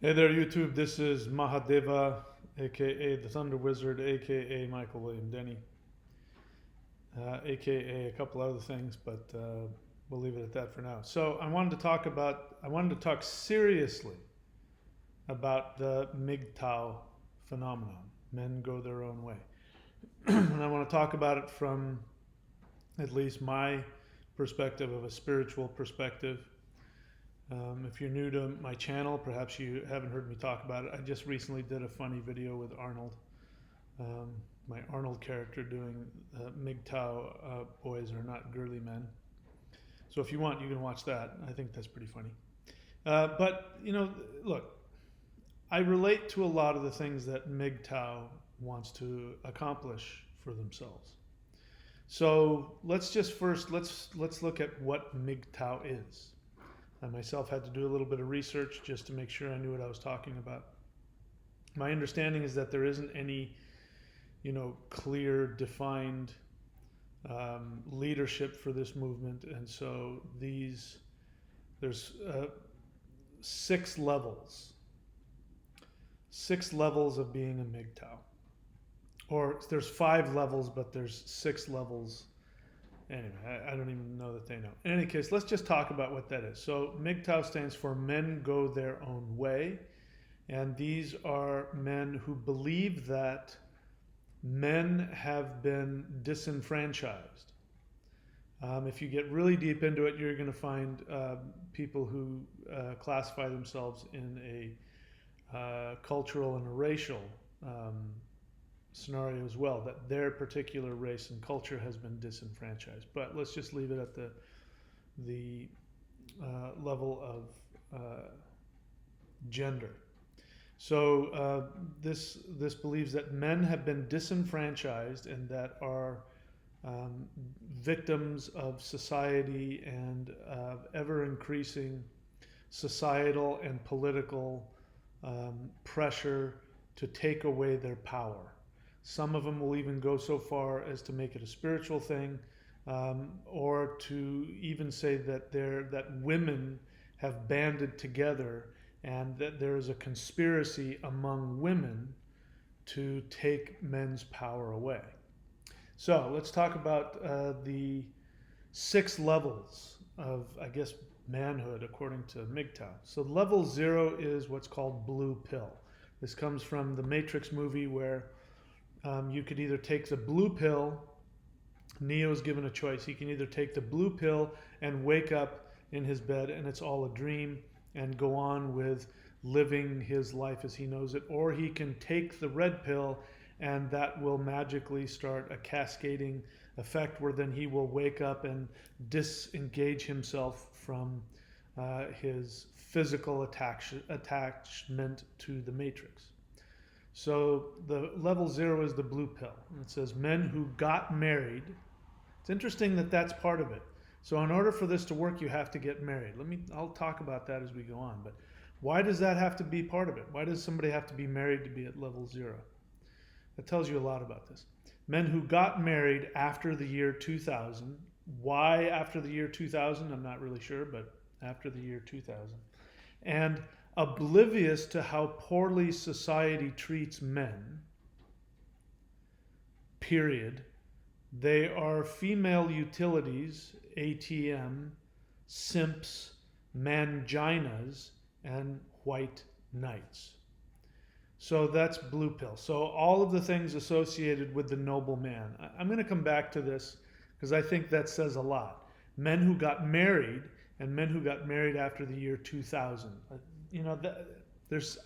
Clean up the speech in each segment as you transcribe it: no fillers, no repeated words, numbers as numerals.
Hey there, YouTube. This is Mahadeva, aka the Thunder Wizard, aka Michael William Denny, aka a couple other things, but we'll leave it at that for now. So I wanted to talk seriously about the MGTOW phenomenon. Men go their own way, and I want to talk about it from at least my perspective of a spiritual perspective. If you're new to my channel, perhaps you haven't heard me talk about it. I just recently did a funny video with Arnold, um, my Arnold character, doing MGTOW boys are not girly men. So if you want, you can watch that. I think that's pretty funny. But, look, I relate to a lot of the things that MGTOW wants to accomplish for themselves. So let's just first let's look at what MGTOW is. I myself had to do a little bit of research just to make sure I knew what I was talking about. My understanding is that there isn't any, clear, defined leadership for this movement, and so there's six levels of being a MGTOW, or there's 5 levels, but there's 6 levels. Anyway, I don't even know that they know. In any case, let's just talk about what that is. So MGTOW stands for Men Go Their Own Way. And these are men who believe that men have been disenfranchised. If you get really deep into it, you're going to find people who classify themselves in a cultural and a racial scenario as well, that their particular race and culture has been disenfranchised. But let's just leave it at the level of gender. So this believes that men have been disenfranchised and that are victims of society and ever increasing societal and political pressure to take away their power. Some of them will even go so far as to make it a spiritual thing, or to even say that women have banded together and that there is a conspiracy among women to take men's power away. So let's talk about the 6 levels of, I guess, manhood according to MGTOW. So level 0 is what's called blue pill. This comes from the Matrix movie where you could either take the blue pill. Neo's given a choice. He can either take the blue pill and wake up in his bed and it's all a dream and go on with living his life as he knows it, or he can take the red pill and that will magically start a cascading effect where then he will wake up and disengage himself from his physical attachment to the matrix. So the level 0 is the blue pill. It says men who got married. It's interesting that that's part of it. So in order for this to work, you have to get married. I'll talk about that as we go on. But why does that have to be part of it? Why does somebody have to be married to be at level 0? That tells you a lot about this. Men who got married after the year 2000. Why after the year 2000? I'm not really sure, but after the year 2000. And oblivious to how poorly society treats men, period. They are female utilities, ATM, simps, manginas, and white knights. So that's blue pill. So all of the things associated with the noble man. I'm going to come back to this because I think that says a lot. Men who got married and men who got married after the year 2000.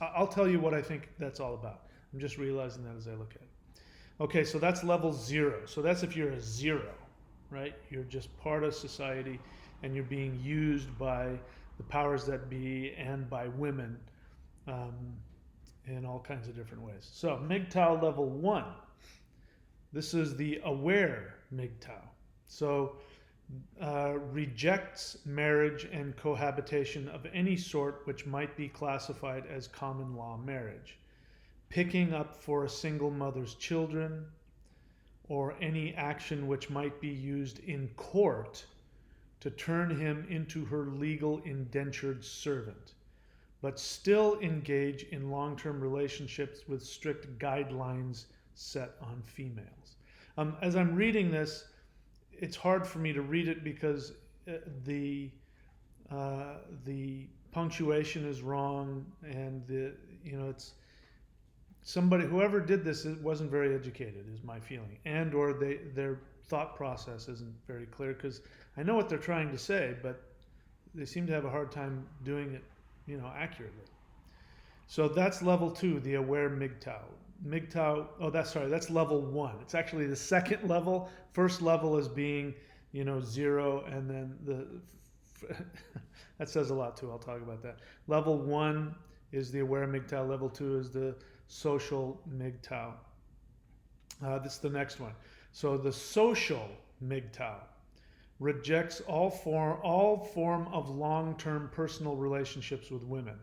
I'll tell you what I think that's all about. I'm just realizing that as I look at it. Okay, so that's level 0. So that's if you're a 0, right? You're just part of society and you're being used by the powers that be and by women in all kinds of different ways. So MGTOW level 1. This is the aware MGTOW. So rejects marriage and cohabitation of any sort which might be classified as common law marriage, picking up for a single mother's children, or any action which might be used in court to turn him into her legal indentured servant, but still engage in long-term relationships with strict guidelines set on females. As I'm reading this, it's hard for me to read it because uh, the the punctuation is wrong, and it's somebody, whoever did this, it wasn't very educated, is my feeling, and or their thought process isn't very clear, because I know what they're trying to say, but they seem to have a hard time doing it, accurately. So that's level 2, the aware MGTOW. MGTOW, oh, that's level 1. It's actually the second level. First level is being, 0, and then that says a lot too. I'll talk about that. Level 1 is the aware MGTOW. Level 2 is the social MGTOW. This is the next one. So the social MGTOW rejects all form of long-term personal relationships with women.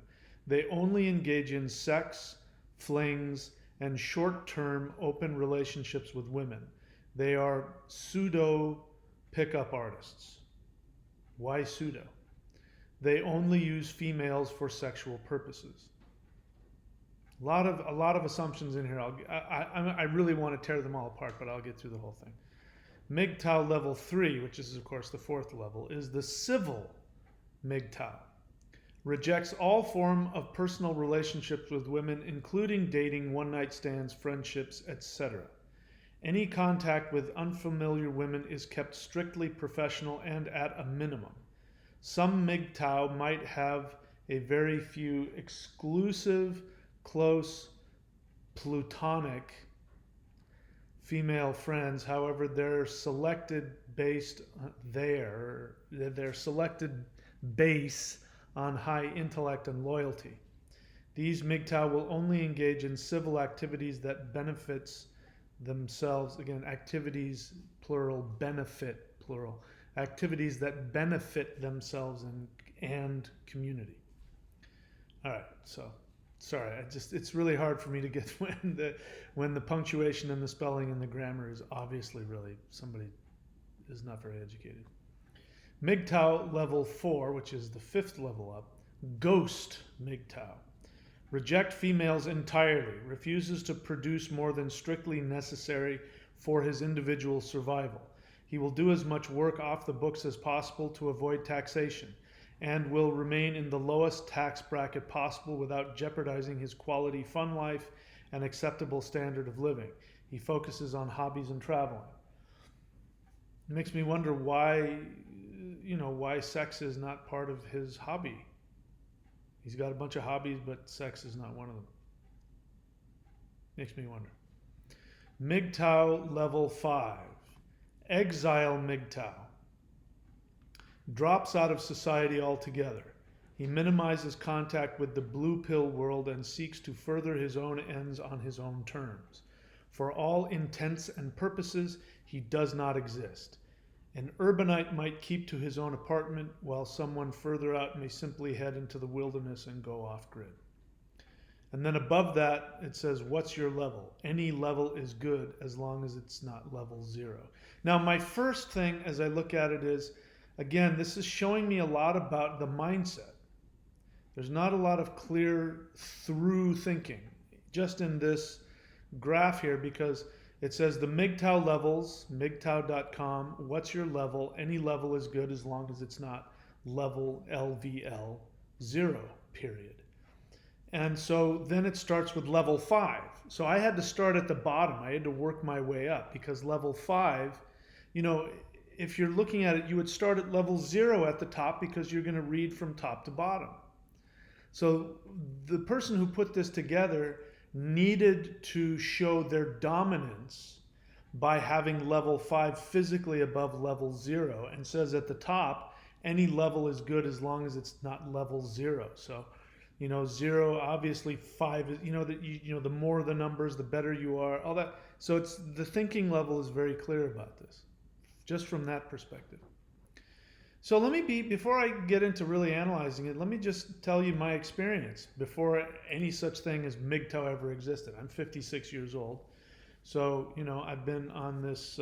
They only engage in sex, flings, and short-term open relationships with women. They are pseudo pickup artists. Why pseudo? They only use females for sexual purposes. A lot of assumptions in here. I really want to tear them all apart, but I'll get through the whole thing. MGTOW level 3, which is of course the fourth level, is the civil MGTOW. Rejects all form of personal relationships with women, including dating, one-night stands, friendships, etc. Any contact with unfamiliar women is kept strictly professional and at a minimum. Some MGTOW might have a very few exclusive, close, platonic female friends. However, they're selected based on high intellect and loyalty. These MGTOW will only engage in civil activities that benefits themselves. Again, activities plural, benefit plural. Activities that benefit themselves and community. All right, so sorry, it's really hard for me to get when the punctuation and the spelling and the grammar is obviously really, somebody is not very educated. MGTOW level 4, which is the 5th level up, ghost MGTOW. Reject females entirely, refuses to produce more than strictly necessary for his individual survival. He will do as much work off the books as possible to avoid taxation, and will remain in the lowest tax bracket possible without jeopardizing his quality fun life and acceptable standard of living. He focuses on hobbies and traveling. It makes me wonder why sex is not part of his hobby. He's got a bunch of hobbies, but sex is not one of them. Makes me wonder. MGTOW level 5. Exile MGTOW. Drops out of society altogether. He minimizes contact with the blue pill world and seeks to further his own ends on his own terms. For all intents and purposes, he does not exist. An urbanite might keep to his own apartment, while someone further out may simply head into the wilderness and go off-grid. And then above that, it says, what's your level? Any level is good as long as it's not level 0. Now, my first thing as I look at it is, again, this is showing me a lot about the mindset. There's not a lot of clear through thinking just in this graph here, because it says the MGTOW levels, MGTOW.com, what's your level? Any level is good as long as it's not level LVL 0, period. And so then it starts with level 5. So I had to start at the bottom. I had to work my way up, because level 5, if you're looking at it, you would start at level 0 at the top, because you're going to read from top to bottom. So the person who put this together needed to show their dominance by having level 5 physically above level 0, and says at the top, any level is good as long as it's not level 0. So 0, obviously 5 is, the more the numbers, the better you are, all that. So it's, the thinking level is very clear about this, just from that perspective. So before I get into really analyzing it, let me just tell you my experience before any such thing as MGTOW ever existed. I'm 56 years old. So, I've been on this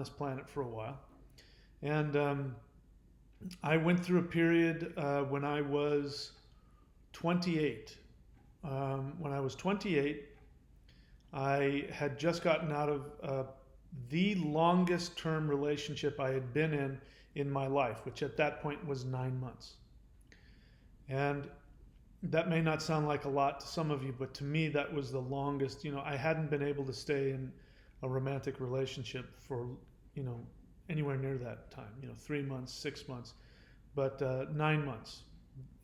planet for a while. And I went through a period when I was 28. When I was 28, I had just gotten out of the longest term relationship I had been in my life, which at that point was 9 months. And that may not sound like a lot to some of you, but to me, that was the longest. I hadn't been able to stay in a romantic relationship for, you know, anywhere near that time, 3 months, 6 months, but 9 months.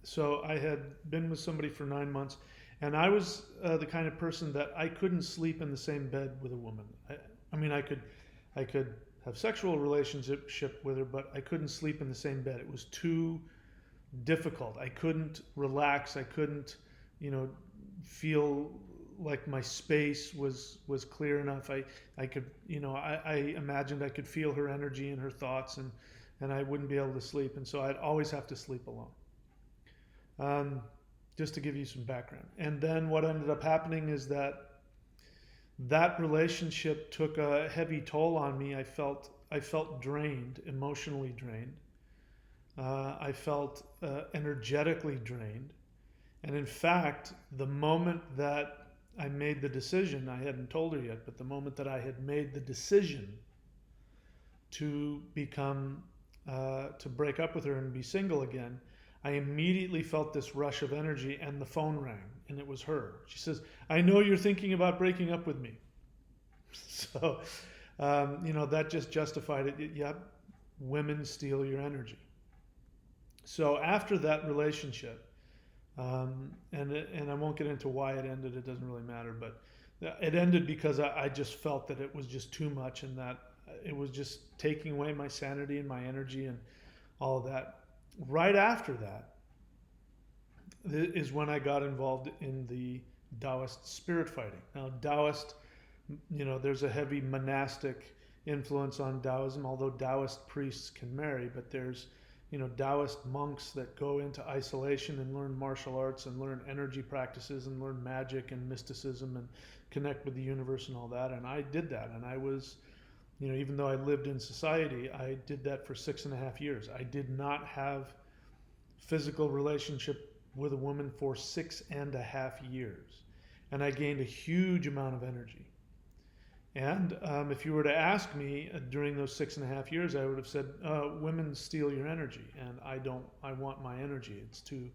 So I had been with somebody for 9 months, and I was the kind of person that I couldn't sleep in the same bed with a woman. I mean, I could have sexual relationship with her, but I couldn't sleep in the same bed. It was too difficult. I couldn't relax. I couldn't, feel like my space was clear enough. I could, I imagined I could feel her energy and her thoughts, and I wouldn't be able to sleep. And so I'd always have to sleep alone. Just to give you some background. And then what ended up happening is that relationship took a heavy toll on me. I felt drained, emotionally drained. I felt energetically drained. And in fact, the moment that I made the decision, I hadn't told her yet, but the moment that I had made the decision to to break up with her and be single again, I immediately felt this rush of energy, and the phone rang, and it was her. She says, "I know you're thinking about breaking up with me." So, that just justified it. Yep, women steal your energy. So after that relationship, and I won't get into why it ended. It doesn't really matter, but it ended because I just felt that it was just too much, and that it was just taking away my sanity and my energy and all of that. Right after that is when I got involved in the Taoist spirit fighting. Now, Taoist, there's a heavy monastic influence on Taoism, although Taoist priests can marry, but there's Taoist monks that go into isolation and learn martial arts and learn energy practices and learn magic and mysticism and connect with the universe and all that. And I did that. And I was, even though I lived in society, I did that for 6.5 years. I did not have physical relationship with a woman for 6.5 years. And I gained a huge amount of energy. And if you were to ask me during those 6.5 years, I would have said, women steal your energy, and I want my energy. It's too,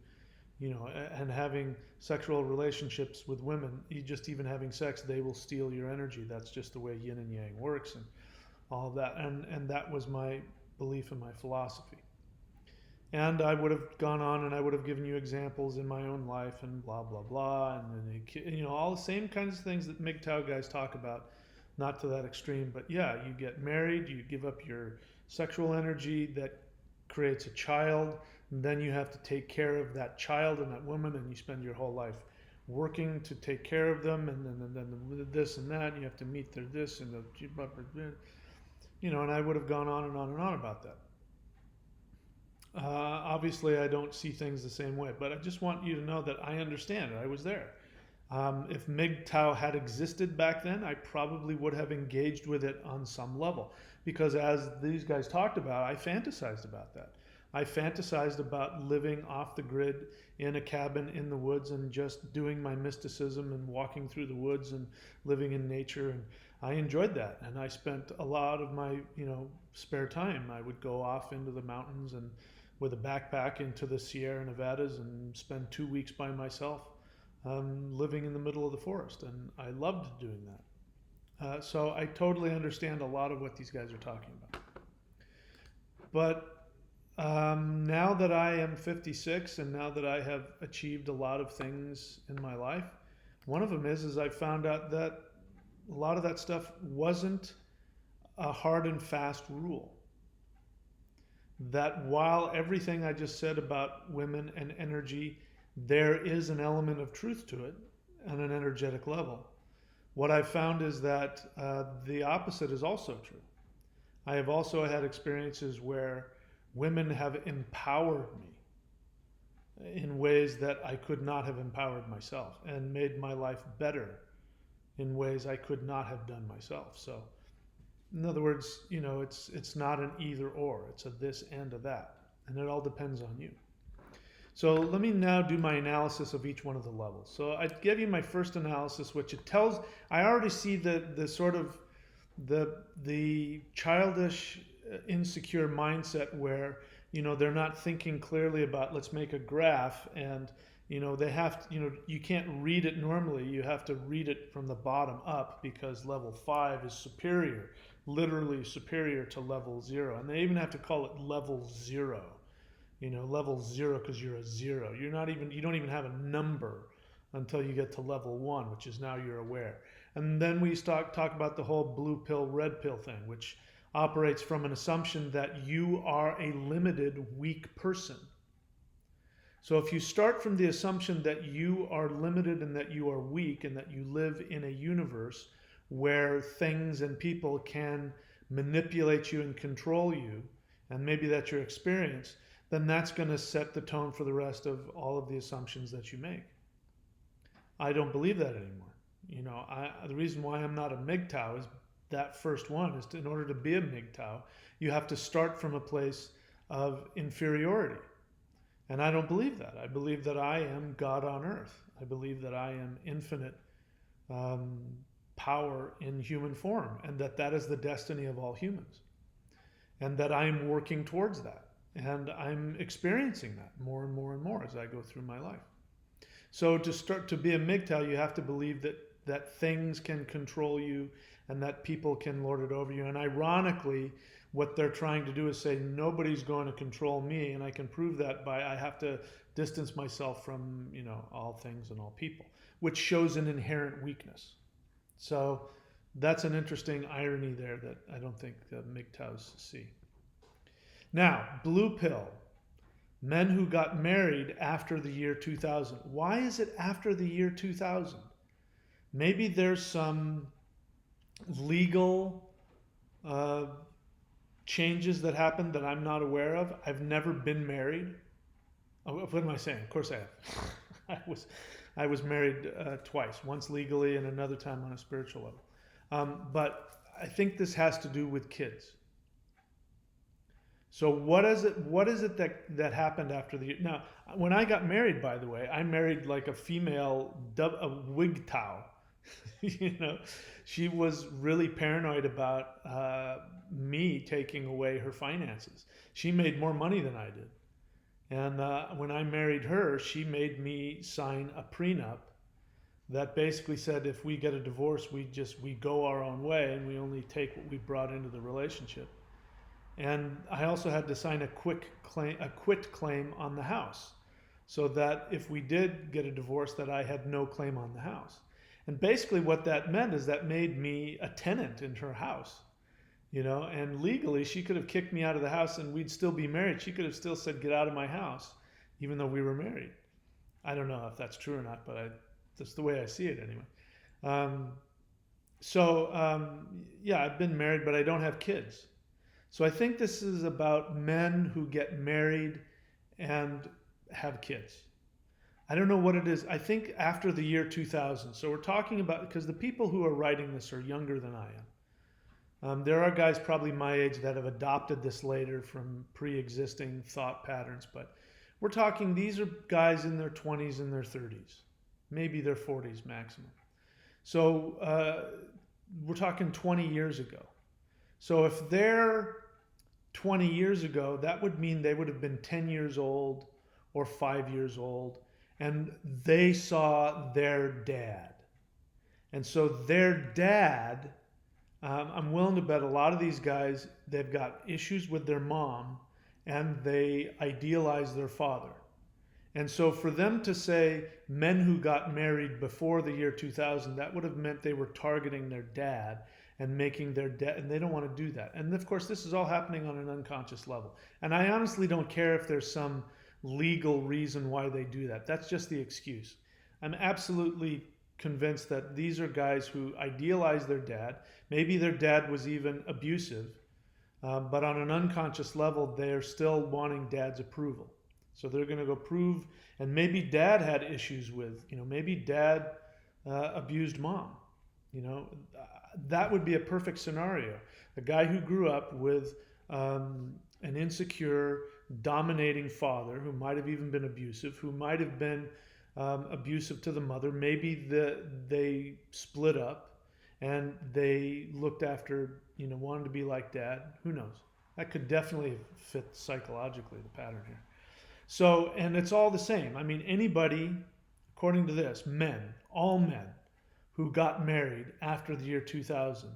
and having sexual relationships with women, even having sex, they will steal your energy. That's just the way yin and yang works and all of that. And that was my belief and my philosophy. And I would have gone on and I would have given you examples in my own life and blah, blah, blah. And then, all the same kinds of things that MGTOW guys talk about. Not to that extreme, but yeah, you get married, you give up your sexual energy that creates a child, and then you have to take care of that child and that woman, and you spend your whole life working to take care of them, and then this and that, and you have to meet their this and the, and I would have gone on and on and on about that. Obviously, I don't see things the same way, but I just want you to know that I understand it. I was there. If MGTOW had existed back then, I probably would have engaged with it on some level. Because as these guys talked about, I fantasized about that. I fantasized about living off the grid in a cabin in the woods and just doing my mysticism and walking through the woods and living in nature. And I enjoyed that. And I spent a lot of my, spare time. I would go off into the mountains and with a backpack into the Sierra Nevadas and spend 2 weeks by myself. Living in the middle of the forest, and I loved doing that. So I totally understand a lot of what these guys are talking about. But now that I am 56 and now that I have achieved a lot of things in my life, one of them is I found out that a lot of that stuff wasn't a hard and fast rule. That while everything I just said about women and energy, there is an element of truth to it on an energetic level. What I've found is that the opposite is also true. I have also had experiences where women have empowered me in ways that I could not have empowered myself and made my life better in ways I could not have done myself. So, in other words, it's not an either or. It's a this and a that. And it all depends on you. So let me now do my analysis of each one of the levels. So I give you my first analysis, which it tells. I already see the sort of the childish, insecure mindset where they're not thinking clearly about let's make a graph, and they have to, you can't read it normally. You have to read it from the bottom up because level 5 is superior, literally superior to level 0, and they even have to call it level 0. Level 0 because you're a 0. You don't even have a number until you get to level 1, which is now you're aware. And then we talk about the whole blue pill, red pill thing, which operates from an assumption that you are a limited, weak person. So if you start from the assumption that you are limited and that you are weak and that you live in a universe where things and people can manipulate you and control you, and maybe that's your experience, then that's going to set the tone for the rest of all of the assumptions that you make. I don't believe that anymore. The reason why I'm not a MGTOW is that first one is in order to be a MGTOW, you have to start from a place of inferiority. And I don't believe that. I believe that I am God on earth. I believe that I am infinite power in human form, and that is the destiny of all humans. And that I'm working towards that. And I'm experiencing that more and more and more as I go through my life. So to be a MGTOW, you have to believe that things can control you and that people can lord it over you. And ironically, what they're trying to do is say nobody's going to control me, and I can prove that by I have to distance myself from all things and all people, which shows an inherent weakness. So that's an interesting irony there that I don't think the MGTOWs see. Now, blue pill. Men who got married after the year 2000. Why is it after the year 2000? Maybe there's some legal changes that happened that I'm not aware of. I've never been married. Oh, what am I saying? Of course I have. I was married twice, once legally and another time on a spiritual level. But I think this has to do with kids. So what is it that happened after the... Now, when I got married, by the way, I married like a female, a WGTOW. She was really paranoid about me taking away her finances. She made more money than I did. And when I married her, she made me sign a prenup that basically said if we get a divorce, we go our own way and we only take what we brought into the relationship. And I also had to sign a quit claim on the house, so that if we did get a divorce, that I had no claim on the house. And basically what that meant is that made me a tenant in her house, and legally she could have kicked me out of the house and we'd still be married. She could have still said, get out of my house, even though we were married. I don't know if that's true or not, but that's the way I see it anyway. Yeah, I've been married, but I don't have kids. So I think this is about men who get married and have kids. I don't know what it is. I think after the year 2000. So we're talking about, because the people who are writing this are younger than I am. There are guys probably my age that have adopted this later from pre-existing thought patterns, but we're talking, these are guys in their 20s and their 30s, maybe their 40s maximum. So we're talking 20 years ago. So if they're 20 years ago, that would mean they would have been 10 years old or 5 years old, and they saw their dad. And so their dad, I'm willing to bet a lot of these guys, they've got issues with their mom and they idealize their father. And so for them to say men who got married before the year 2000, that would have meant they were targeting their dad and making their dad, and they don't want to do that. And of course, this is all happening on an unconscious level. And I honestly don't care if there's some legal reason why they do that. That's just the excuse. I'm absolutely convinced that these are guys who idealize their dad. Maybe their dad was even abusive, but on an unconscious level, they're still wanting dad's approval. So they're going to go prove, and maybe dad had issues with, maybe dad abused mom. That would be a perfect scenario. A guy who grew up with an insecure, dominating father who might have even been abusive, who might have been abusive to the mother. Maybe they split up and they looked after, wanted to be like dad. Who knows? That could definitely fit psychologically the pattern here. So, and it's all the same. I mean, anybody, according to this, all men who got married after the year 2000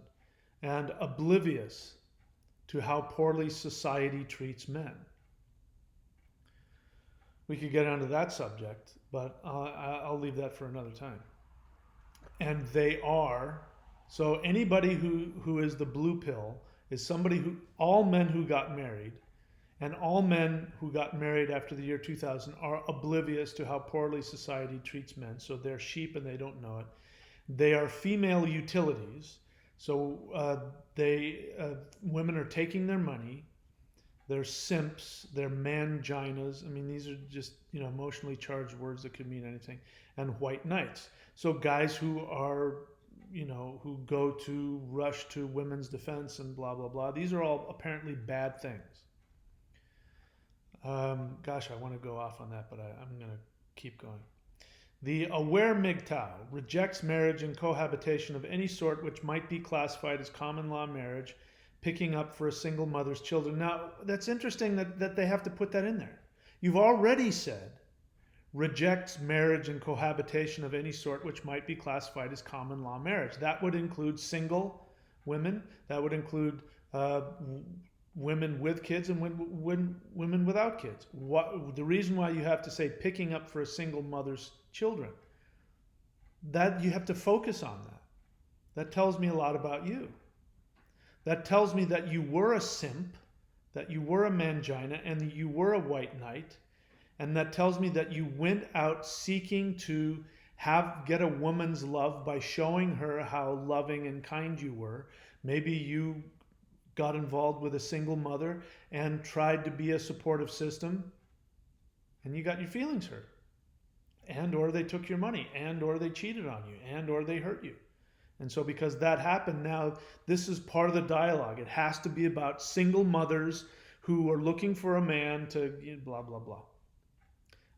and oblivious to how poorly society treats men. We could get onto that subject, but I'll leave that for another time. And they are, so anybody who is the blue pill is somebody who, all men who got married, and all men who got married after the year 2000 are oblivious to how poorly society treats men. So they're sheep and they don't know it. They are female utilities. So women are taking their money. They're simps. They're manginas. I mean, these are just emotionally charged words that could mean anything. And white knights. So guys who are who go to rush to women's defense and blah blah blah. These are all apparently bad things. Gosh, I want to go off on that, but I'm going to keep going. The aware MGTOW rejects marriage and cohabitation of any sort which might be classified as common law marriage, picking up for a single mother's children. Now, that's interesting that they have to put that in there. You've already said rejects marriage and cohabitation of any sort which might be classified as common law marriage. That would include single women. That would include women with kids and women without kids. The reason why you have to say picking up for a single mother's children, that you have to focus on that. That tells me a lot about you. That tells me that you were a simp, that you were a mangina, and that you were a white knight. And that tells me that you went out seeking to get a woman's love by showing her how loving and kind you were. Maybe you got involved with a single mother and tried to be a supportive system, and you got your feelings hurt. And or they took your money, and or they cheated on you, and or they hurt you. And so because that happened, now this is part of the dialogue. It has to be about single mothers who are looking for a man to blah, blah, blah.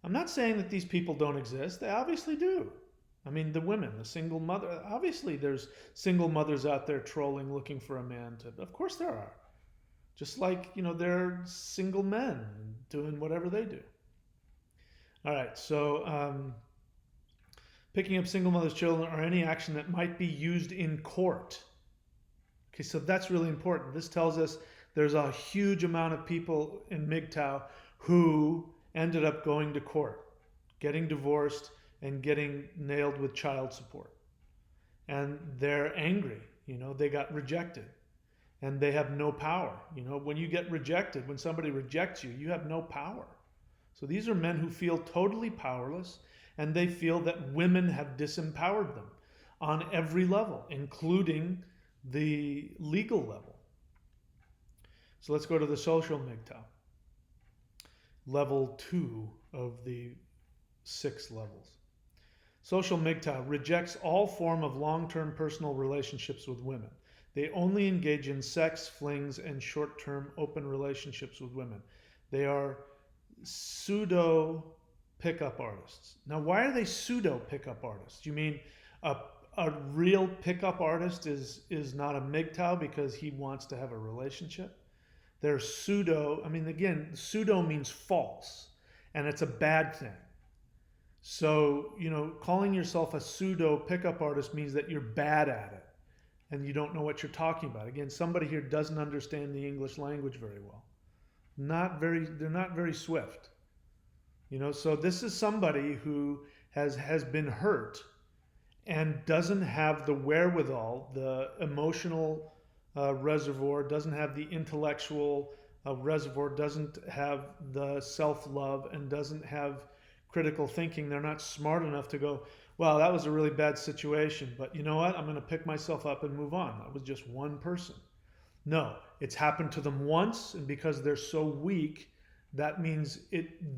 I'm not saying that these people don't exist. They obviously do. I mean, the women, the single mother, obviously there's single mothers out there trolling, looking for a man to, of course there are. Just like, there are single men doing whatever they do. All right, so picking up single mothers' children or any action that might be used in court. Okay, so that's really important. This tells us there's a huge amount of people in MGTOW who ended up going to court, getting divorced, and getting nailed with child support. And they're angry, they got rejected. And they have no power. When you get rejected, when somebody rejects you, you have no power. So these are men who feel totally powerless, and they feel that women have disempowered them on every level, including the legal level. So let's go to the social MGTOW. Level 2 of the 6 levels. Social MGTOW rejects all form of long-term personal relationships with women. They only engage in sex, flings, and short-term open relationships with women. They are pseudo pickup artists. Now, why are they pseudo pickup artists? You mean a real pickup artist is not a MGTOW because he wants to have a relationship? They're pseudo, again, pseudo means false, and it's a bad thing. So, calling yourself a pseudo pickup artist means that you're bad at it and you don't know what you're talking about. Again, somebody here doesn't understand the English language very well. They're not very swift. So this is somebody who has been hurt and doesn't have the wherewithal, the emotional reservoir, doesn't have the intellectual reservoir, doesn't have the self-love, and doesn't have critical thinking. They're not smart enough to go, well, that was a really bad situation, but you know what? I'm going to pick myself up and move on. That was just one person. No, it's happened to them once, and because they're so weak, that means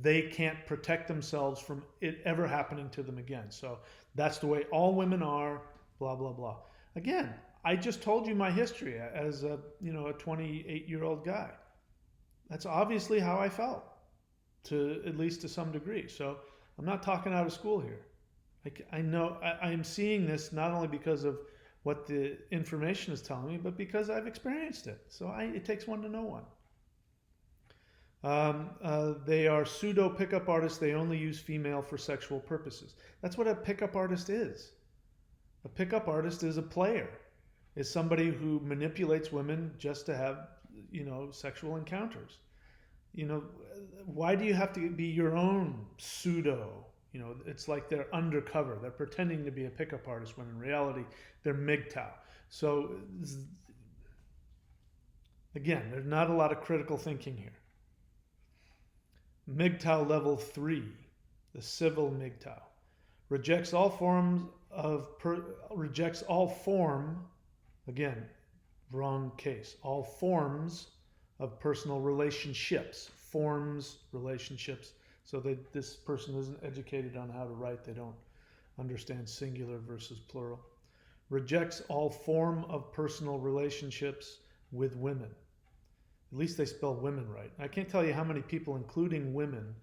they can't protect themselves from it ever happening to them again. So that's the way all women are, blah, blah, blah. Again, I just told you my history as a 28-year-old guy. That's obviously how I felt, to at least to some degree. So I'm not talking out of school here. I know I am seeing this not only because of what the information is telling me, but because I've experienced it. So it takes one to know one. They are pseudo pickup artists. They only use female for sexual purposes. That's what a pickup artist is. A pickup artist is a player, is somebody who manipulates women just to have, sexual encounters. Why do you have to be your own pseudo? It's like they're undercover. They're pretending to be a pickup artist when in reality they're MGTOW. So again, there's not a lot of critical thinking here. MGTOW level 3, the civil MGTOW, rejects all form, again, wrong case, all forms of personal relationships, relationships. So this person isn't educated on how to write. They don't understand singular versus plural. Rejects all form of personal relationships with women. At least they spell women right. I can't tell you how many people, including women,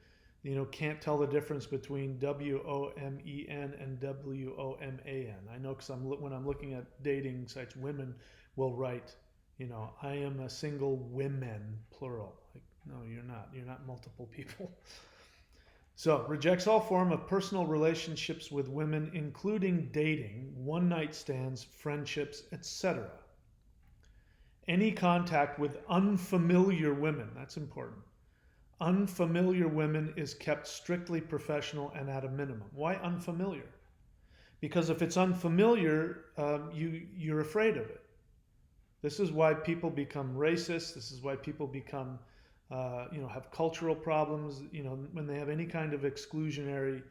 can't tell the difference between WOMEN and WOMAN. I know because when I'm looking at dating sites, women will write, I am a single women, plural. Like, no, you're not. You're not multiple people. So, rejects all form of personal relationships with women, including dating, one-night stands, friendships, etc. Any contact with unfamiliar women, that's important. Unfamiliar women is kept strictly professional and at a minimum. Why unfamiliar? Because if it's unfamiliar, you're afraid of it. This is why people become racist. This is why people become, have cultural problems. When they have any kind of exclusionary,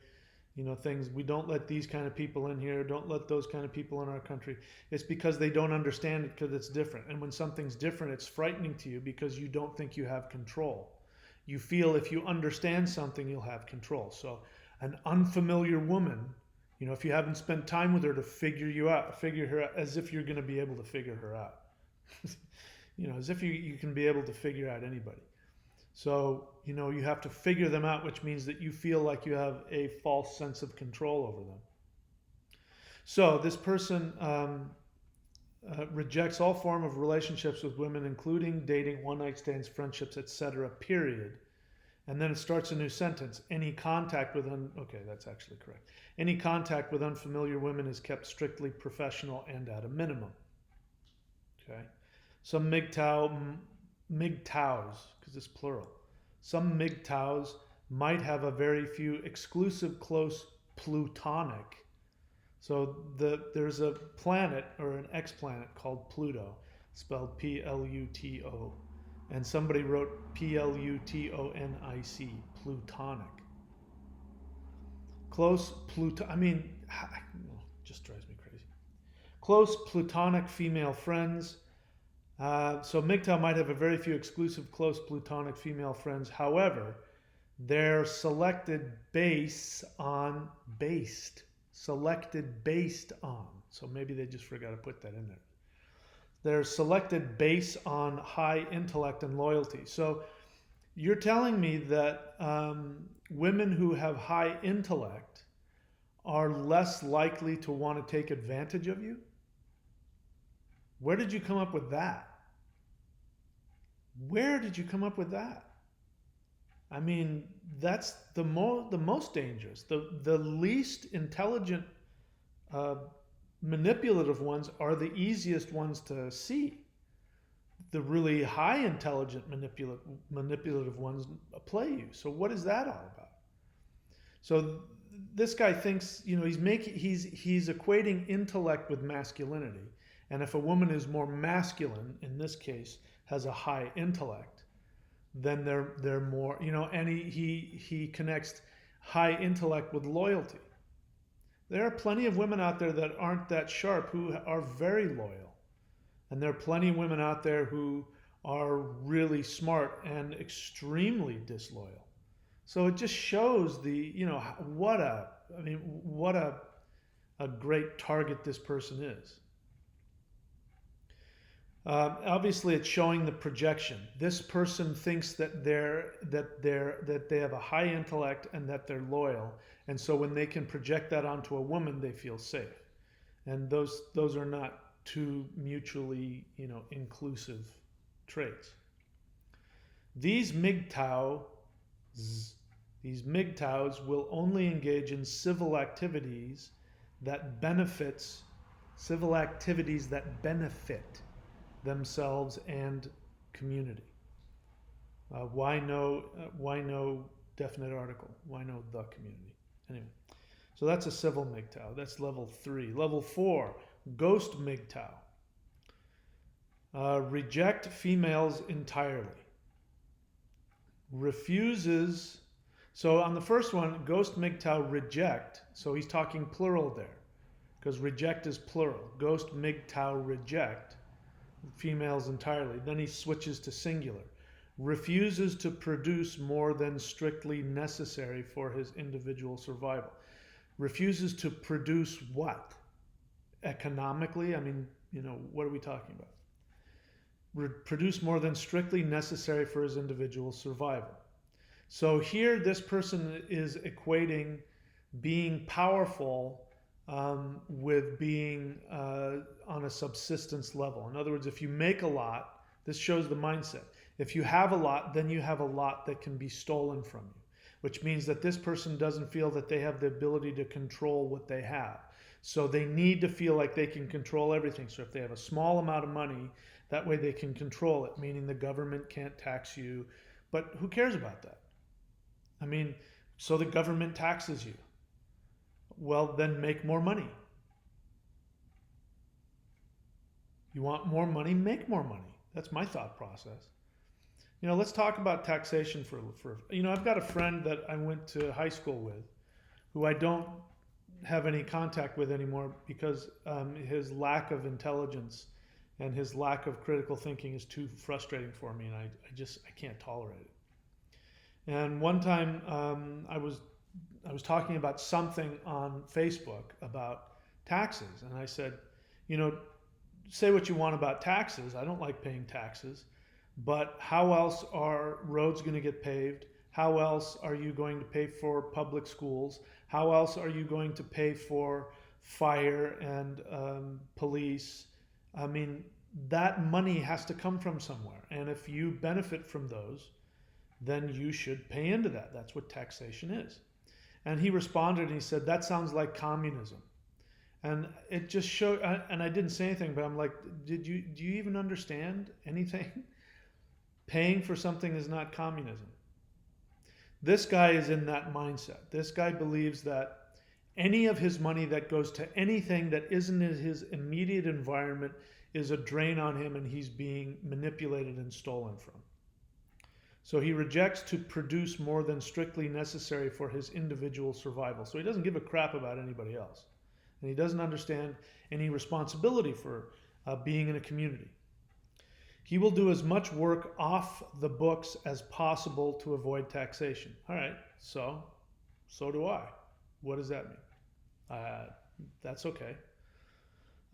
things. We don't let these kind of people in here. Don't let those kind of people in our country. It's because they don't understand it, because it's different. And when something's different, it's frightening to you because you don't think you have control. You feel if you understand something, you'll have control. So an unfamiliar woman, if you haven't spent time with her to figure her out, as if you're going to be able to figure her out. As if you can be able to figure out anybody. So, you have to figure them out, which means that you feel like you have a false sense of control over them. So this person rejects all form of relationships with women, including dating, one-night stands, friendships, etc., period. And then it starts a new sentence. Any contact with, okay, that's actually correct. Any contact with unfamiliar women is kept strictly professional and at a minimum. Okay. Some MGTOWs, because it's plural. Some MGTOWs might have a very few exclusive close plutonic. So there's a planet or an explanet called Pluto, spelled Pluto. And somebody wrote Plutonic, plutonic. Close just drives me crazy. Close plutonic female friends. So MGTOW might have a very few exclusive close plutonic female friends. However, they're selected based on. So maybe they just forgot to put that in there. They're selected based on high intellect and loyalty. So you're telling me that women who have high intellect are less likely to want to take advantage of you? Where did you come up with that? Where did you come up with that? I mean, that's the most dangerous. The least intelligent, manipulative ones are the easiest ones to see. The really high intelligent manipulative ones play you. So what is that all about? So this guy thinks, he's equating intellect with masculinity. And if a woman is more masculine, in this case, has a high intellect, then they're more, and he connects high intellect with loyalty. There are plenty of women out there that aren't that sharp who are very loyal. And there are plenty of women out there who are really smart and extremely disloyal. So it just shows what a great target this person is. Obviously, it's showing the projection. This person thinks that they have a high intellect and that they're loyal, and so when they can project that onto a woman, they feel safe. And those are not two mutually, inclusive traits. These MGTOW these MGTOWs will only engage in civil activities that benefit themselves and community. Why no definite article? Why no the community? Anyway, so that's a civil MGTOW. That's level 3. Level 4, ghost MGTOW. Reject females entirely. Refuses. So on the first one, ghost MGTOW reject. So he's talking plural there, because reject is plural. Ghost MGTOW reject females entirely. Then he switches to singular. Refuses to produce more than strictly necessary for his individual survival. Refuses to produce what? Economically? I mean, what are we talking about? Produce more than strictly necessary for his individual survival. So here this person is equating being powerful with being on a subsistence level. In other words, if you make a lot, this shows the mindset. If you have a lot, then you have a lot that can be stolen from you, which means that this person doesn't feel that they have the ability to control what they have. So they need to feel like they can control everything. So if they have a small amount of money, that way they can control it, meaning the government can't tax you. But who cares about that? I mean, so the government taxes you. Well, then make more money. You want more money? Make more money. That's my thought process. Let's talk about taxation for I've got a friend that I went to high school with who I don't have any contact with anymore because his lack of intelligence and his lack of critical thinking is too frustrating for me, and I can't tolerate it. And one time I was talking about something on Facebook about taxes, and I said, say what you want about taxes. I don't like paying taxes, but how else are roads going to get paved? How else are you going to pay for public schools? How else are you going to pay for fire and police? I mean, that money has to come from somewhere, and if you benefit from those, then you should pay into that. That's what taxation is. And he responded and he said, that sounds like communism. And it just showed, and I didn't say anything, but I'm like, do you even understand anything? Paying for something is not communism. This guy is in that mindset. This guy believes that any of his money that goes to anything that isn't in his immediate environment is a drain on him, and he's being manipulated and stolen from. So he rejects to produce more than strictly necessary for his individual survival. So he doesn't give a crap about anybody else. And he doesn't understand any responsibility for being in a community. He will do as much work off the books as possible to avoid taxation. All right, so do I. What does that mean? That's okay.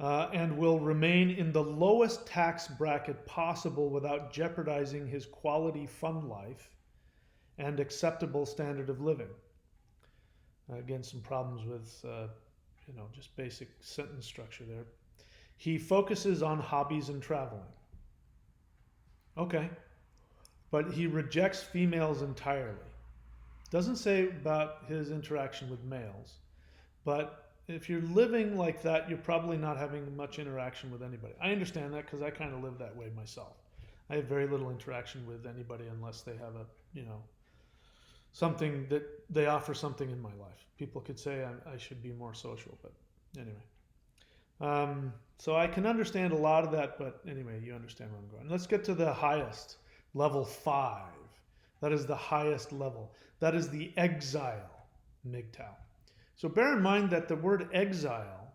And will remain in the lowest tax bracket possible without jeopardizing his quality fun life and acceptable standard of living. Again, some problems with just basic sentence structure there. He focuses on hobbies and traveling. Okay, but he rejects females entirely. Doesn't say about his interaction with males, but if you're living like that, you're probably not having much interaction with anybody. I understand that because I kind of live that way myself. I have very little interaction with anybody unless they have something that they offer something in my life. People could say I should be more social, but anyway. So I can understand a lot of that, but anyway, you understand where I'm going. Let's get to the highest, level 5. That is the highest level. That is the exile MGTOW. So bear in mind that the word exile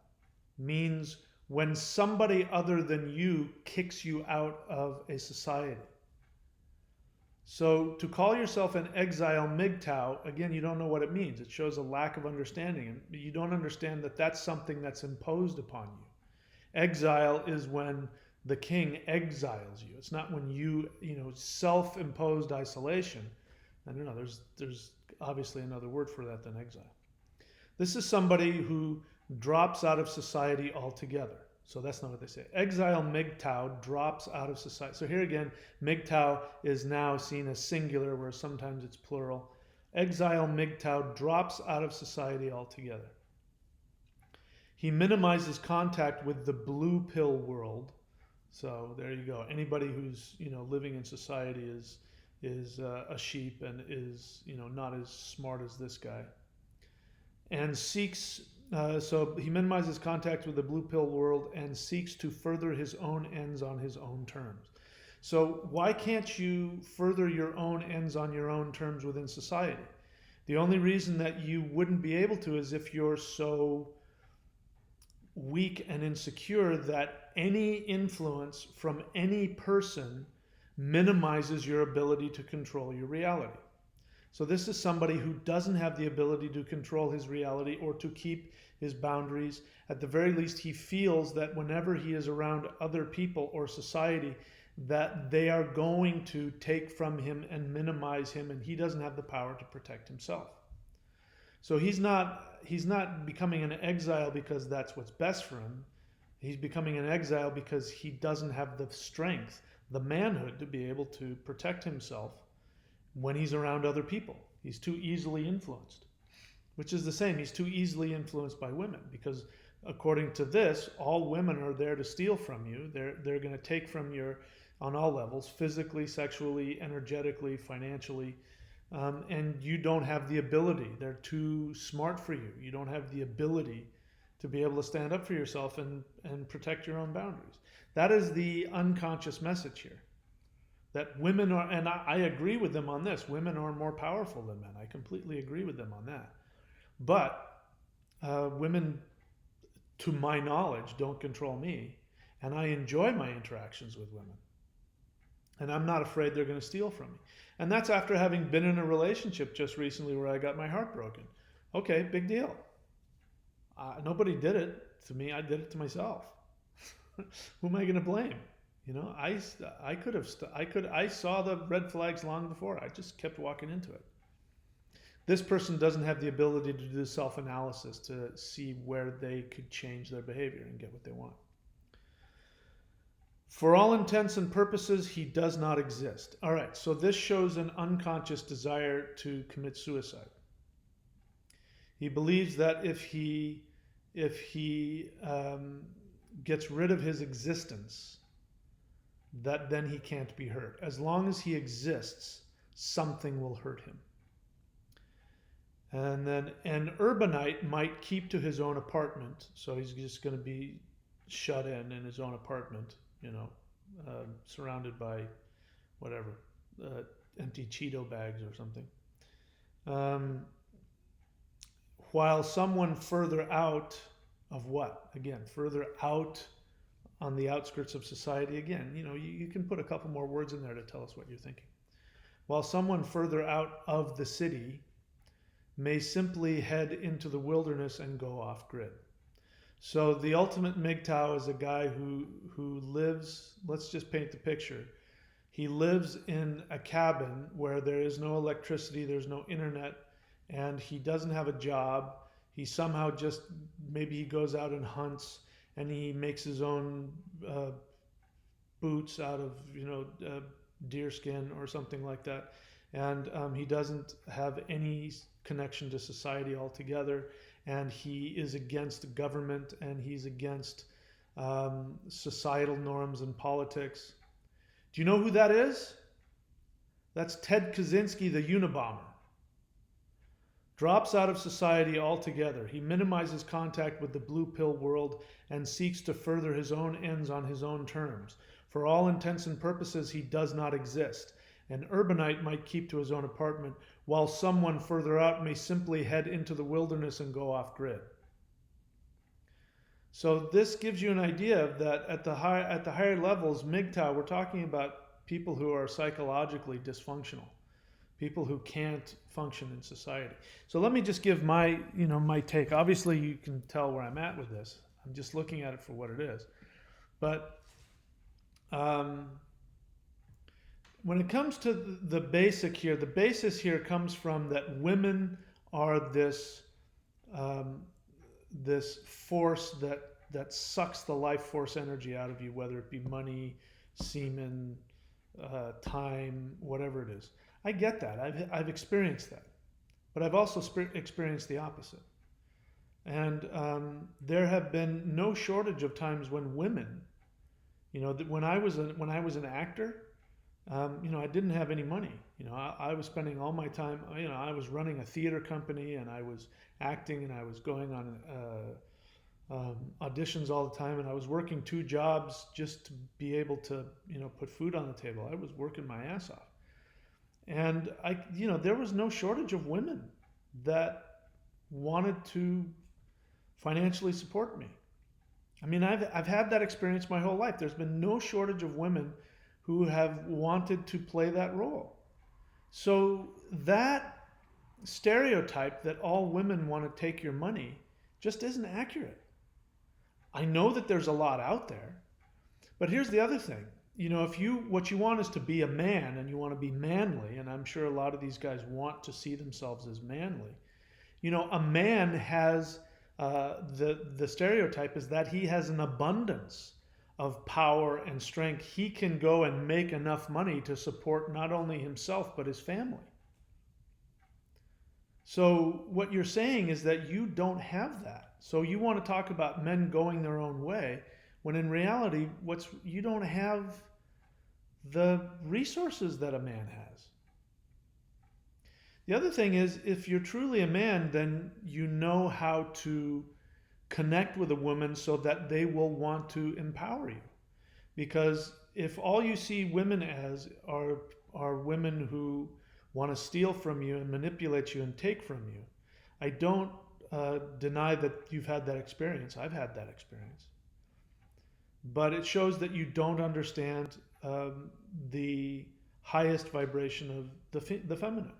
means when somebody other than you kicks you out of a society. So to call yourself an exile MGTOW, again, you don't know what it means. It shows a lack of understanding. You don't understand that that's something that's imposed upon you. Exile is when the king exiles you. It's not when you self-imposed isolation. I don't know. There's obviously another word for that than exile. This is somebody who drops out of society altogether. So that's not what they say. Exile MGTOW drops out of society. So here again, MGTOW is now seen as singular, where sometimes it's plural. Exile MGTOW drops out of society altogether. He minimizes contact with the blue pill world. So there you go. Anybody who's living in society is a sheep and is not as smart as this guy. And seeks. So he minimizes contact with the blue pill world and seeks to further his own ends on his own terms. So why can't you further your own ends on your own terms within society? The only reason that you wouldn't be able to is if you're so weak and insecure that any influence from any person minimizes your ability to control your reality. So this is somebody who doesn't have the ability to control his reality or to keep his boundaries. At the very least, he feels that whenever he is around other people or society, that they are going to take from him and minimize him, and he doesn't have the power to protect himself. So he's not becoming an exile because that's what's best for him. He's becoming an exile because he doesn't have the strength, the manhood to be able to protect himself when he's around other people. He's too easily influenced, which is the same. He's too easily influenced by women because according to this, all women are there to steal from you. They're going to take from you on all levels, physically, sexually, energetically, financially, and you don't have the ability. They're too smart for you. You don't have the ability to be able to stand up for yourself and protect your own boundaries. That is the unconscious message here. That women are, and I agree with them on this, women are more powerful than men. I completely agree with them on that. But women, to my knowledge, don't control me. And I enjoy my interactions with women. And I'm not afraid they're going to steal from me. And that's after having been in a relationship just recently where I got my heart broken. Okay, big deal. Nobody did it to me. I did it to myself. Who am I going to blame? I saw the red flags long before. I just kept walking into it. This person doesn't have the ability to do self-analysis to see where they could change their behavior and get what they want. For all intents and purposes, he does not exist. All right, so this shows an unconscious desire to commit suicide. He believes that if he gets rid of his existence, that then he can't be hurt. As long as he exists, something will hurt him. And then an urbanite might keep to his own apartment, so he's just going to be shut in his own apartment, surrounded by whatever, empty Cheeto bags or something. While someone further out of what? Again, further out on the outskirts of society. Again, you can put a couple more words in there to tell us what you're thinking. While someone further out of the city may simply head into the wilderness and go off grid. So the ultimate MGTOW is a guy who lives, let's just paint the picture. He lives in a cabin where there is no electricity, there's no internet, and he doesn't have a job. He somehow maybe he goes out and hunts, and he makes his own boots out of deer skin or something like that. And he doesn't have any connection to society altogether. And he is against government, and he's against societal norms and politics. Do you know who that is? That's Ted Kaczynski, the Unabomber. Drops out of society altogether. He minimizes contact with the blue pill world and seeks to further his own ends on his own terms. For all intents and purposes, he does not exist. An urbanite might keep to his own apartment, while someone further out may simply head into the wilderness and go off grid. So this gives you an idea that at the higher levels, MGTOW, we're talking about people who are psychologically dysfunctional, people who can't function in society. So let me just give my take. Obviously, you can tell where I'm at with this. I'm just looking at it for what it is. But Um, when it comes to the basic here, the basis here comes from that women are um, this force that sucks the life force energy out of you, whether it be money, semen, time, whatever it is. I get that. I've experienced that, but I've also experienced the opposite. And there have been no shortage of times when women, when I was an actor, I didn't have any money. I was spending all my time. I was running a theater company, and I was acting, and I was going on auditions all the time, and I was working two jobs just to be able to, put food on the table. I was working my ass off, and there was no shortage of women that wanted to financially support me. I mean, I've had that experience my whole life. There's been no shortage of women who have wanted to play that role. So that stereotype that all women want to take your money just isn't accurate. I know that there's a lot out there, but here's the other thing. If what you want is to be a man and you want to be manly, and I'm sure a lot of these guys want to see themselves as manly, a man has the stereotype is that he has an abundance of power and strength. He can go and make enough money to support not only himself but his family. So what you're saying is that you don't have that. So you want to talk about men going their own way, when in reality, you don't have the resources that a man has. The other thing is, if you're truly a man, then you know how to connect with a woman so that they will want to empower you. Because if all you see women as are women who want to steal from you and manipulate you and take from you, I don't deny that you've had that experience. I've had that experience. But it shows that you don't understand the highest vibration of the feminine.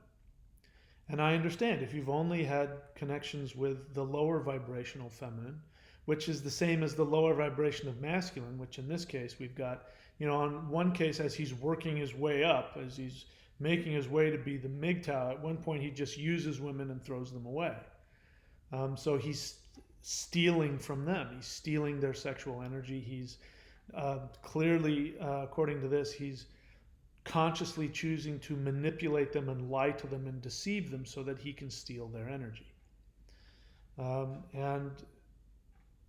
And I understand if you've only had connections with the lower vibrational feminine, which is the same as the lower vibration of masculine, which in this case we've got, on one case, as he's working his way up, as he's making his way to be the MGTOW, at one point he just uses women and throws them away. So he's stealing from them. He's stealing their sexual energy. He's clearly, according to this, he's consciously choosing to manipulate them and lie to them and deceive them so that he can steal their energy. And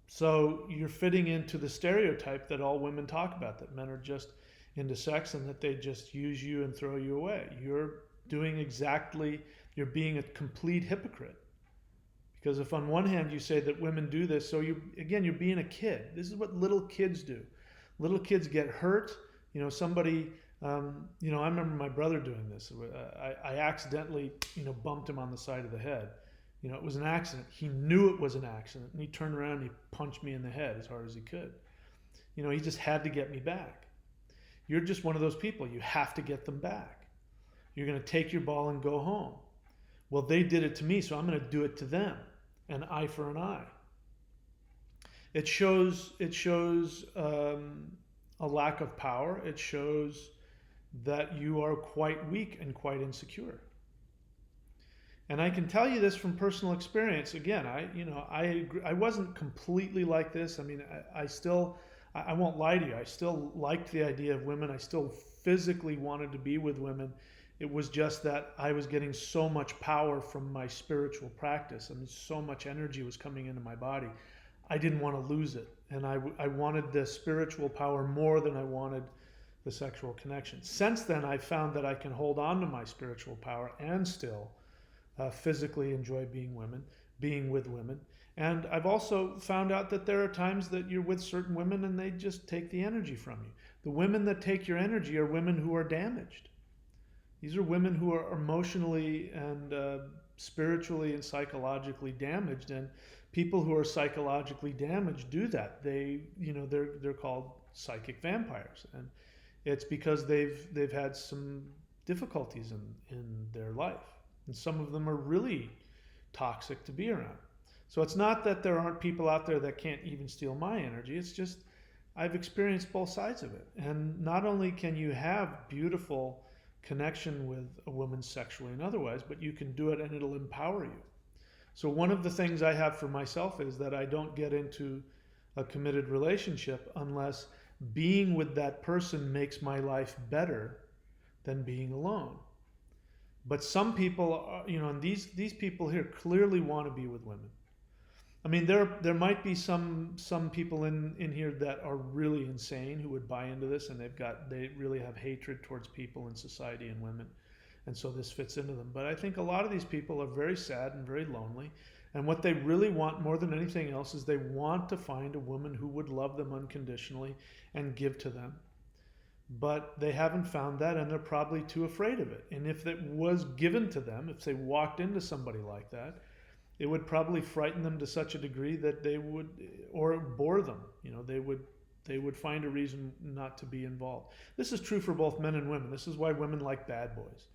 so you're fitting into the stereotype that all women talk about, that men are just into sex and that they just use you and throw you away. You're being a complete hypocrite. Because if on one hand you say that women do this, so you're being a kid. This is what little kids do. Little kids get hurt. I remember my brother doing this. I accidentally, bumped him on the side of the head. It was an accident. He knew it was an accident, and he turned around and he punched me in the head as hard as he could. He just had to get me back. You're just one of those people. You have to get them back. You're going to take your ball and go home. Well, they did it to me, so I'm going to do it to them. An eye for an eye. It shows a lack of power. It shows that you are quite weak and quite insecure. And I can tell you this from personal experience. Again, I wasn't completely like this. I mean, I won't lie to you. I still liked the idea of women. I still physically wanted to be with women. It was just that I was getting so much power from my spiritual practice. I mean, so much energy was coming into my body. I didn't want to lose it. And I wanted the spiritual power more than I wanted the sexual connection. Since then, I've found that I can hold on to my spiritual power and still physically enjoy being with women. And I've also found out that there are times that you're with certain women and they just take the energy from you. The women that take your energy are women who are damaged. These are women who are emotionally and spiritually and psychologically damaged, and people who are psychologically damaged do that. They're called psychic vampires, and it's because they've had some difficulties in their life, and some of them are really toxic to be around. So it's not that there aren't people out there that can't even steal my energy. It's just I've experienced both sides of it. And not only can you have beautiful connection with a woman sexually and otherwise, but you can do it and it'll empower you. So one of the things I have for myself is that I don't get into a committed relationship unless being with that person makes my life better than being alone. But some people are, and these people here clearly want to be with women. I mean, there might be some people in here that are really insane who would buy into this, and they really have hatred towards people in society and women, and so this fits into them. But I think a lot of these people are very sad and very lonely, and what they really want more than anything else is they want to find a woman who would love them unconditionally and give to them. But they haven't found that, and they're probably too afraid of it. And if it was given to them, if they walked into somebody like that, it would probably frighten them to such a degree that they would, or bore them. They would find a reason not to be involved. This is true for both men and women. This is why women like bad boys.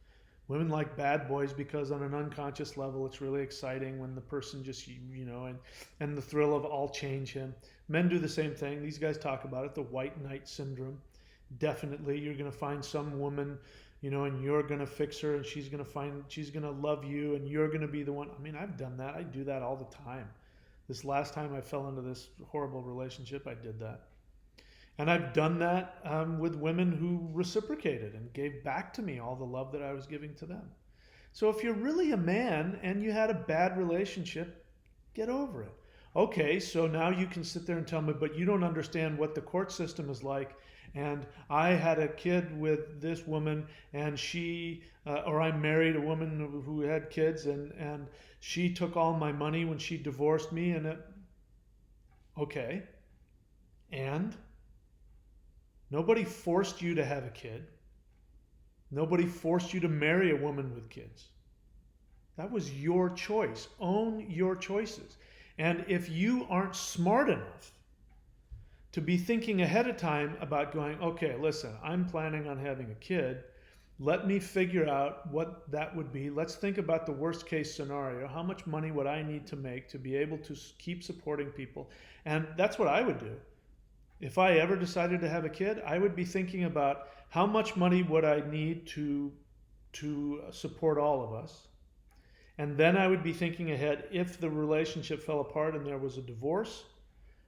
Women like bad boys because on an unconscious level, it's really exciting when the person just, and the thrill of I'll change him. Men do the same thing. These guys talk about it, the white knight syndrome. Definitely, you're going to find some woman, and you're going to fix her, and she's going to love you, and you're going to be the one. I mean, I've done that. I do that all the time. This last time I fell into this horrible relationship, I did that. And I've done that with women who reciprocated and gave back to me all the love that I was giving to them. So if you're really a man and you had a bad relationship, get over it. Okay, so now you can sit there and tell me, but you don't understand what the court system is like. And I had a kid with this woman, and or I married a woman who had kids, and she took all my money when she divorced me. Okay, and nobody forced you to have a kid. Nobody forced you to marry a woman with kids. That was your choice. Own your choices. And if you aren't smart enough to be thinking ahead of time about going, okay, listen, I'm planning on having a kid. Let me figure out what that would be. Let's think about the worst case scenario. How much money would I need to make to be able to keep supporting people? And that's what I would do. If I ever decided to have a kid, I would be thinking about how much money would I need to support all of us. And then I would be thinking ahead, if the relationship fell apart and there was a divorce,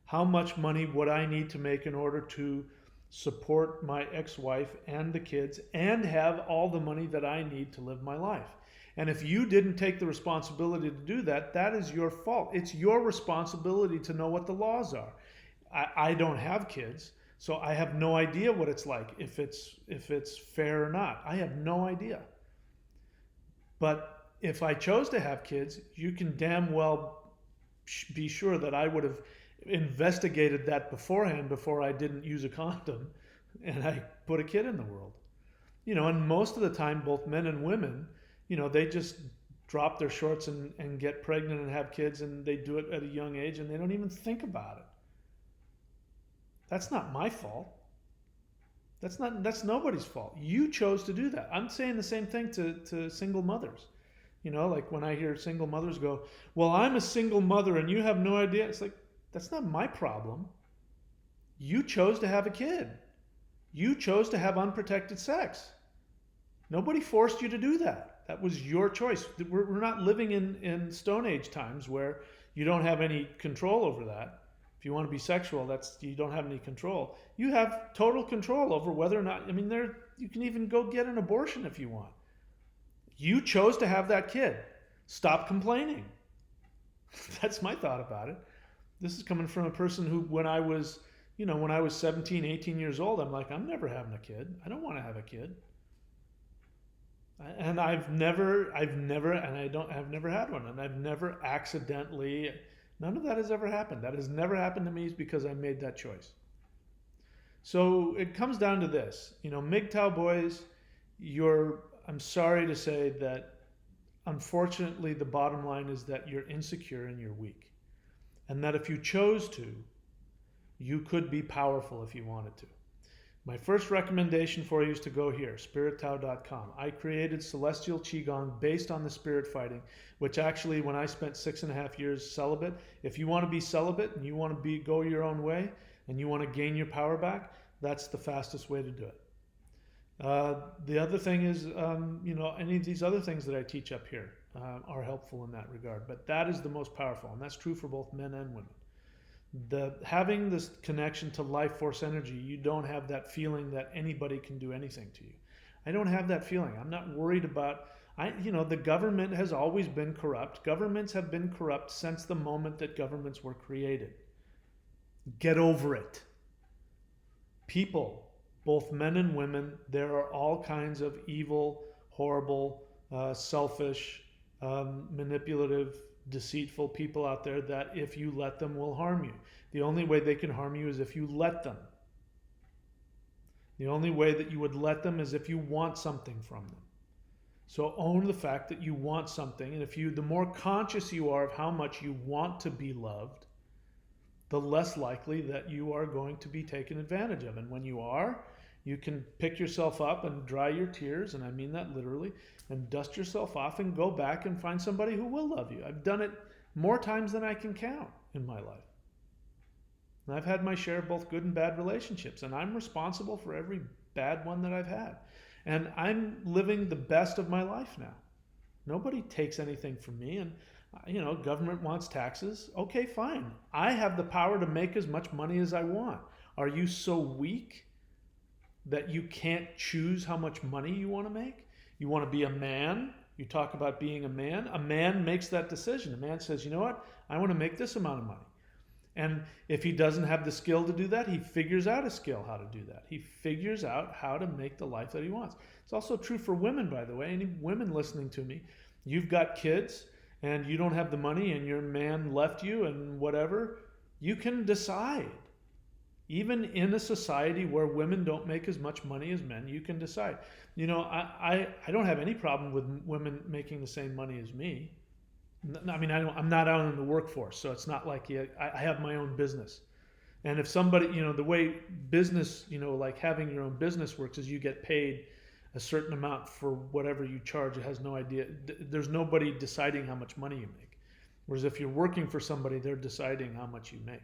how much money would I need to make in order to support my ex-wife and the kids and have all the money that I need to live my life? And if you didn't take the responsibility to do that, that is your fault. It's your responsibility to know what the laws are. I don't have kids, so I have no idea what it's like, if it's fair or not. I have no idea. But if I chose to have kids, you can damn well be sure that I would have investigated that beforehand before I didn't use a condom and I put a kid in the world. And most of the time, both men and women, they just drop their shorts and get pregnant and have kids, and they do it at a young age and they don't even think about it. That's not my fault. That's nobody's fault. You chose to do that. I'm saying the same thing to single mothers. Like when I hear single mothers go, well, I'm a single mother and you have no idea. It's like, that's not my problem. You chose to have a kid. You chose to have unprotected sex. Nobody forced you to do that. That was your choice. We're not living in Stone Age times where you don't have any control over that. If you want to be sexual, you don't have any control. You have total control over whether or not, you can even go get an abortion if you want. You chose to have that kid. Stop complaining. That's my thought about it. This is coming from a person who, when I was 17, 18 years old, I'm like, I'm never having a kid. I don't want to have a kid. And I've never had one. And I've never accidentally, none of that has ever happened. That has never happened to me is because I made that choice. So it comes down to this, MGTOW boys, I'm sorry to say that unfortunately the bottom line is that you're insecure and you're weak. And that if you chose to, you could be powerful if you wanted to. My first recommendation for you is to go here, spirittao.com. I created Celestial Qigong based on the spirit fighting, which actually, when I spent 6.5 years celibate, if you want to be celibate and you want to go your own way, and you want to gain your power back, that's the fastest way to do it. The other thing is, any of these other things that I teach up here are helpful in that regard. But that is the most powerful, and that's true for both men and women. Having this connection to life force energy, you don't have that feeling that anybody can do anything to you. I don't have that feeling. I'm not worried about. The government has always been corrupt. Governments have been corrupt since the moment that governments were created. Get over it. People, both men and women, there are all kinds of evil, horrible, selfish, manipulative, deceitful people out there that if you let them will harm you. The only way they can harm you is if you let them. The only way that you would let them is if you want something from them. So own the fact that you want something, and the more conscious you are of how much you want to be loved, the less likely that you are going to be taken advantage of. And when you are, you can pick yourself up and dry your tears, and I mean that literally, and dust yourself off and go back and find somebody who will love you. I've done it more times than I can count in my life. And I've had my share of both good and bad relationships, and I'm responsible for every bad one that I've had. And I'm living the best of my life now. Nobody takes anything from me, and government wants taxes. Okay, fine. I have the power to make as much money as I want. Are you so weak that you can't choose how much money you want to make? You want to be a man? You talk about being a man. A man makes that decision. A man says, you know what? I want to make this amount of money. And if he doesn't have the skill to do that, he figures out a skill how to do that. He figures out how to make the life that he wants. It's also true for women, by the way. Any women listening to me, you've got kids and you don't have the money and your man left you and whatever, you can decide. Even in a society where women don't make as much money as men, you can decide. I don't have any problem with women making the same money as me. I mean, I'm not out in the workforce, so it's not like I have my own business. And if somebody, the way business, like having your own business works is you get paid a certain amount for whatever you charge. It has no idea. There's nobody deciding how much money you make. Whereas if you're working for somebody, they're deciding how much you make.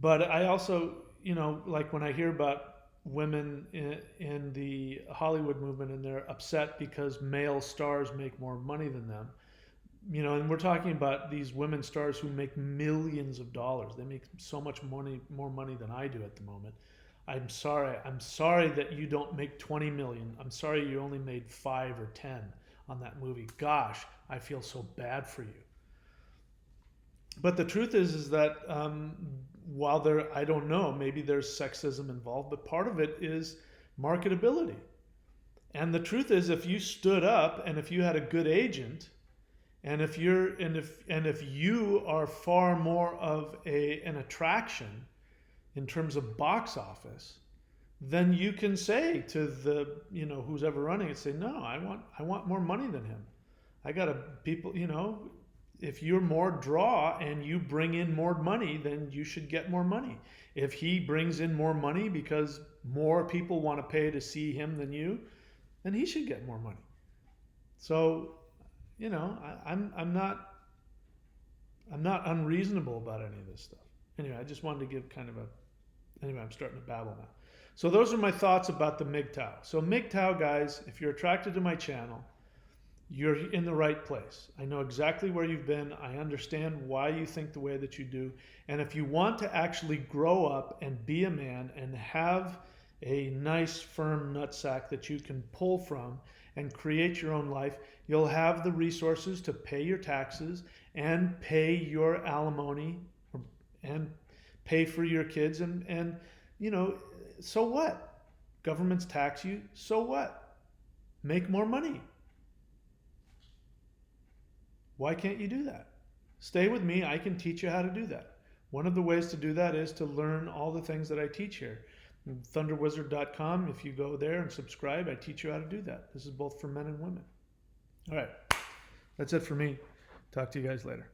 But I also, like when I hear about women in the Hollywood movement and they're upset because male stars make more money than them, and we're talking about these women stars who make millions of dollars. They make so much money, more money than I do at the moment. I'm sorry that you don't make 20 million. I'm sorry you only made 5 or 10 on that movie. Gosh, I feel so bad for you. But the truth is that while I don't know, maybe there's sexism involved, but part of it is marketability. And the truth is, if you stood up and if you had a good agent, and if you are far more of an attraction in terms of box office, then you can say to the who's ever running it, say, no, I want more money than him. I got people. If you're more draw and you bring in more money, then you should get more money. If he brings in more money because more people want to pay to see him than you, then he should get more money. So, I'm not unreasonable about any of this stuff. Anyway, I just wanted to give anyway, I'm starting to babble now. So those are my thoughts about the MGTOW. So MGTOW, guys, if you're attracted to my channel, you're in the right place. I know exactly where you've been. I understand why you think the way that you do. And if you want to actually grow up and be a man and have a nice firm nutsack that you can pull from and create your own life, you'll have the resources to pay your taxes and pay your alimony and pay for your kids. And so what? Governments tax you. So what? Make more money. Why can't you do that? Stay with me. I can teach you how to do that. One of the ways to do that is to learn all the things that I teach here. Thunderwizard.com, if you go there and subscribe, I teach you how to do that. This is both for men and women. All right. That's it for me. Talk to you guys later.